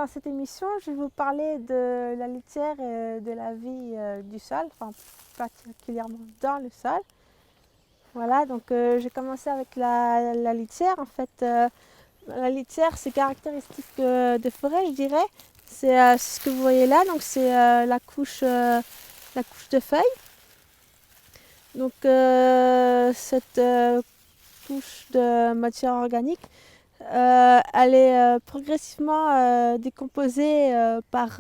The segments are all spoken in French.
cette émission, je vais vous parler de la litière et de la vie du sol, enfin particulièrement dans le sol. Voilà, donc j'ai commencé avec la litière. En fait, la litière, c'est caractéristique de forêt, je dirais. C'est ce que vous voyez là, donc c'est la couche de feuilles. Donc cette couche de matière organique, elle est progressivement décomposée par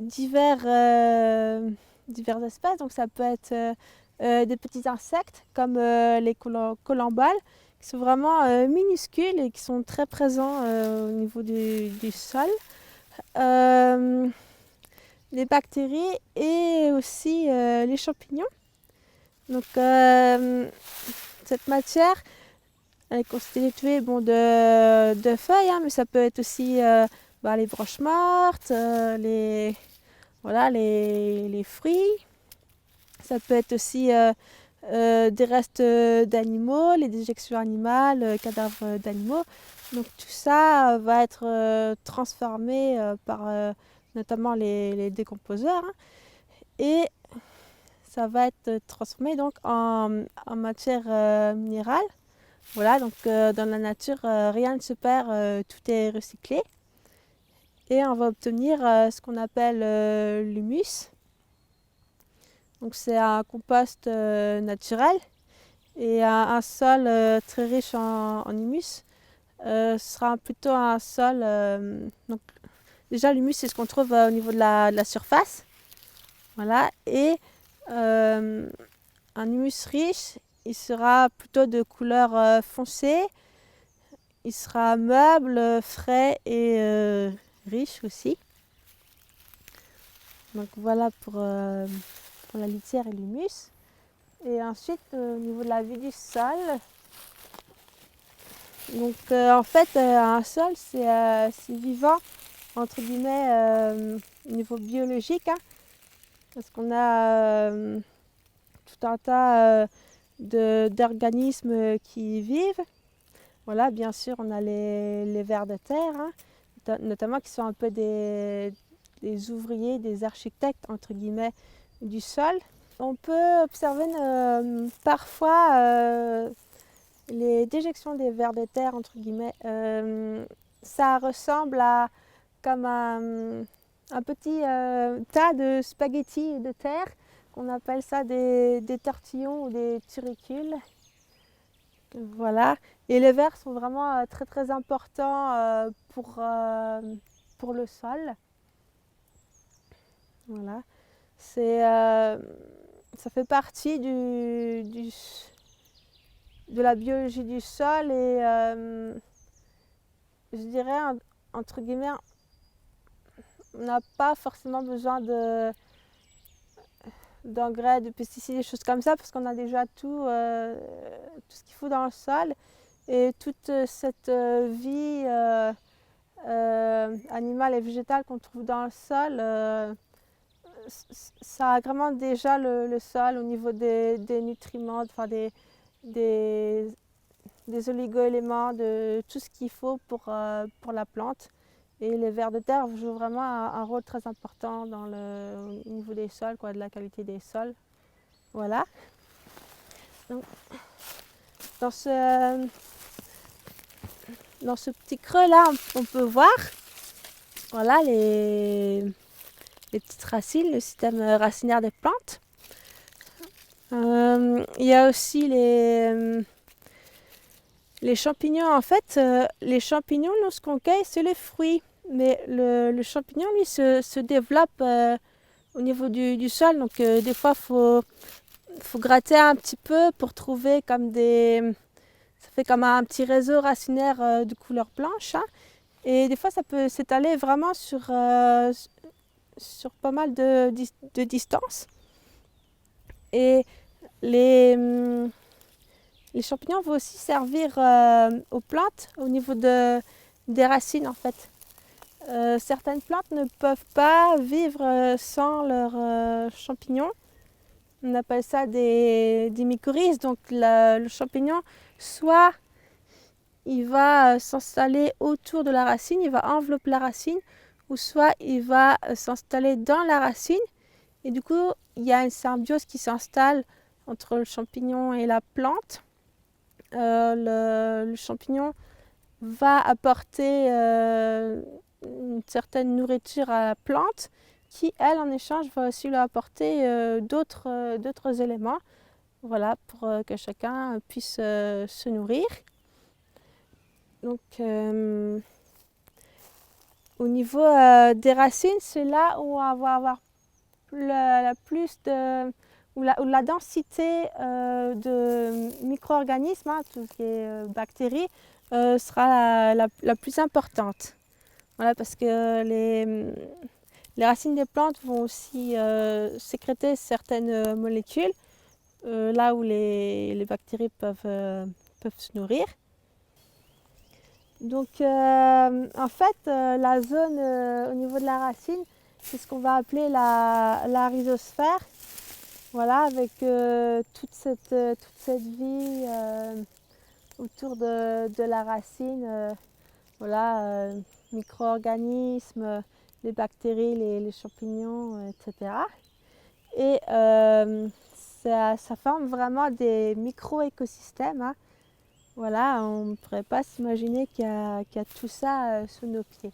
divers espèces. Donc ça peut être des petits insectes comme les collemboles, qui sont vraiment minuscules et qui sont très présents au niveau du sol. Les bactéries et aussi les champignons. Donc cette matière, elle est constituée de feuilles, hein, mais ça peut être aussi les branches mortes, les fruits. Ça peut être aussi des restes d'animaux, les déjections animales, cadavres d'animaux. Donc tout ça va être transformé par notamment les décomposeurs, hein, et ça va être transformé donc en matière minérale. Voilà, donc dans la nature, rien ne se perd, tout est recyclé. Et on va obtenir ce qu'on appelle l'humus. Donc c'est un compost naturel et un sol très riche en humus. Ce sera plutôt un sol. Donc déjà l'humus, c'est ce qu'on trouve au niveau de la surface. Voilà, et un humus riche, il sera plutôt de couleur foncée. Il sera meuble, frais et riche aussi. Donc voilà pour la litière et l'humus. Et ensuite, au niveau de la vie du sol, donc en fait, un sol, c'est vivant, entre guillemets, au niveau biologique, hein, parce qu'on a tout un tas d'organismes qui y vivent. Voilà, bien sûr, on a les vers de terre, hein, notamment qui sont un peu des ouvriers, des architectes, entre guillemets, du sol. On peut observer parfois les déjections des vers de terre, entre guillemets. Ça ressemble à comme un petit tas de spaghettis de terre, qu'on appelle ça des tortillons ou des turicules. Voilà. Et les vers sont vraiment très très importants pour le sol. Voilà. Ça fait partie de la biologie du sol et je dirais, entre guillemets, on n'a pas forcément besoin d'engrais, de pesticides, des choses comme ça, parce qu'on a déjà tout ce qu'il faut dans le sol. Et toute cette vie animale et végétale qu'on trouve dans le sol, ça agrémente déjà le sol au niveau des nutriments, enfin des oligo-éléments, de tout ce qu'il faut pour la plante. Et les vers de terre jouent vraiment un rôle très important au niveau des sols, de la qualité des sols. Voilà. Donc, dans ce petit creux-là, on peut voir les petites racines, le système racinaire des plantes. Il y a aussi les champignons. En fait, les champignons, nous, ce qu'on cueille, c'est les fruits. Mais le champignon, lui, se développe au niveau du sol. Donc, des fois, il faut gratter un petit peu pour trouver comme ça fait comme un petit réseau racinaire de couleur blanche. Hein. Et des fois, ça peut s'étaler vraiment sur pas mal de distance. Et les champignons vont aussi servir aux plantes au niveau des racines, en fait. Certaines plantes ne peuvent pas vivre sans leurs champignons. On appelle ça des mycorhizes. Donc le champignon, soit il va s'installer autour de la racine, il va envelopper la racine, ou soit il va s'installer dans la racine. Et du coup, il y a une symbiose qui s'installe entre le champignon et la plante. Le champignon va apporter une certaine nourriture à la plante qui, elle, en échange, va aussi lui apporter d'autres éléments, voilà, pour que chacun puisse se nourrir. Donc, au niveau des racines, c'est là où on va avoir la plus de, où la densité de micro-organismes, hein, tout ce qui est bactéries, sera la plus importante. Voilà, parce que les racines des plantes vont aussi sécréter certaines molécules, là où les bactéries peuvent se nourrir. Donc en fait, la zone au niveau de la racine, c'est ce qu'on va appeler la rhizosphère. Voilà, avec toute cette vie autour de la racine, voilà, micro-organismes, les bactéries, les champignons, etc. Et ça forme vraiment des micro-écosystèmes, hein. Voilà, on ne pourrait pas s'imaginer qu'il y a tout ça sous nos pieds.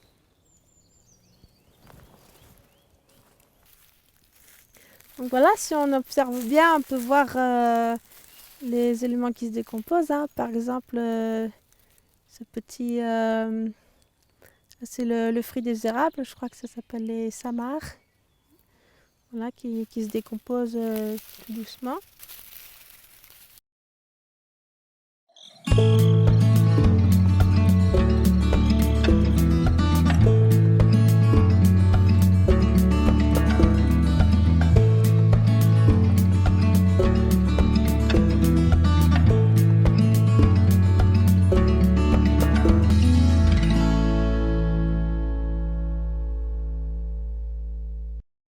Donc voilà, si on observe bien, on peut voir les éléments qui se décomposent, hein. Par exemple, ce petit... c'est le fruit des érables, je crois que ça s'appelle les samars. Voilà, qui se décompose tout doucement.